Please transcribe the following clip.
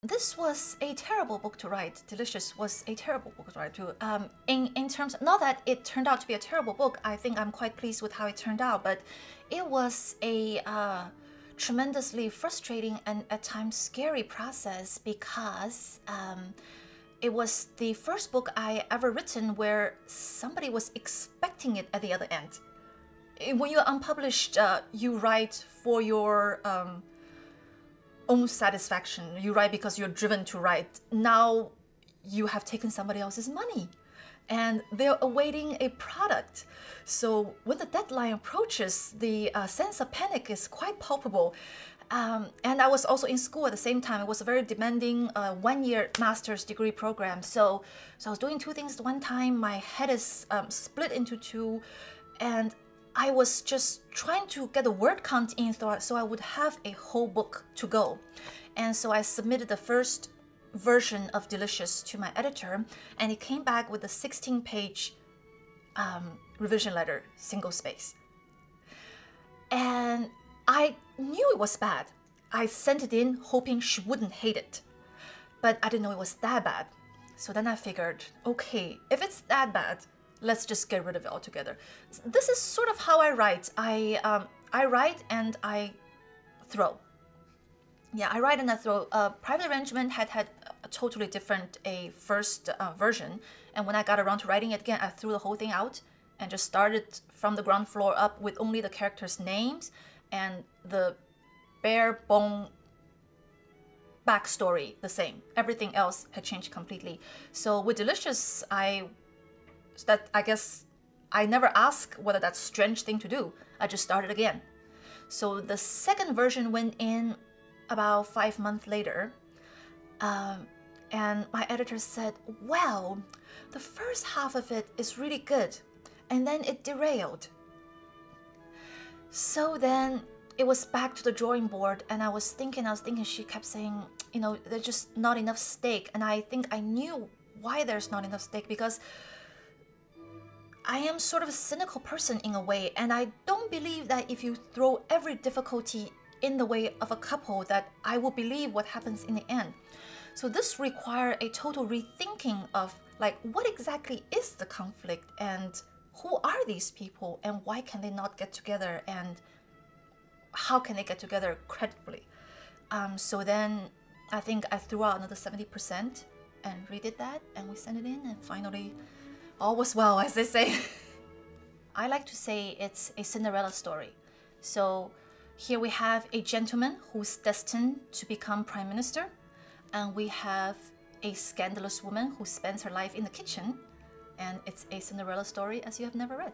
this was a terrible book to write. Delicious was a terrible book to write too. In terms, not that it turned out to be a terrible book. I think I'm quite pleased with how it turned out, but it was a tremendously frustrating and at times scary process because it was the first book I ever written where somebody was expecting it at the other end. When you're unpublished, you write for your own satisfaction. You write because you're driven to write. Now you have taken somebody else's money and they're awaiting a product. So when the deadline approaches, the sense of panic is quite palpable. And I was also in school at the same time. It was a very demanding one-year master's degree program. So I was doing two things at one time. My head is split into two, and I was just trying to get the word count in so I would have a whole book to go. And so I submitted the first version of Delicious to my editor, and it came back with a 16-page revision letter, single space. And I knew it was bad. I sent it in hoping she wouldn't hate it, but I didn't know it was that bad. So then I figured, okay, if it's that bad, let's just get rid of it altogether. This is sort of how I write. I write and I throw. Yeah, I write and I throw. Private Arrangement had a totally different first version, and when I got around to writing it again, I threw the whole thing out and just started from the ground floor up with only the characters' names and the bare bone backstory the same. Everything else had changed completely. So with Delicious, I guess I never asked whether that's a strange thing to do. I just started again. So the second version went in about 5 months later, and my editor said, well, the first half of it is really good, and then it derailed. So then it was back to the drawing board, and I was thinking, she kept saying, you know, there's just not enough stake. And I think I knew why there's not enough stake, because I am sort of a cynical person in a way, and I don't believe that if you throw every difficulty in the way of a couple that I will believe what happens in the end. So this required a total rethinking of like, what exactly is the conflict, and who are these people, and why can they not get together, and how can they get together credibly? So then I think I threw out another 70% and redid that, and we sent it in, and finally all was well, as they say. I like to say it's a Cinderella story. So here we have a gentleman who's destined to become prime minister, and we have a scandalous woman who spends her life in the kitchen, and it's a Cinderella story as you have never read.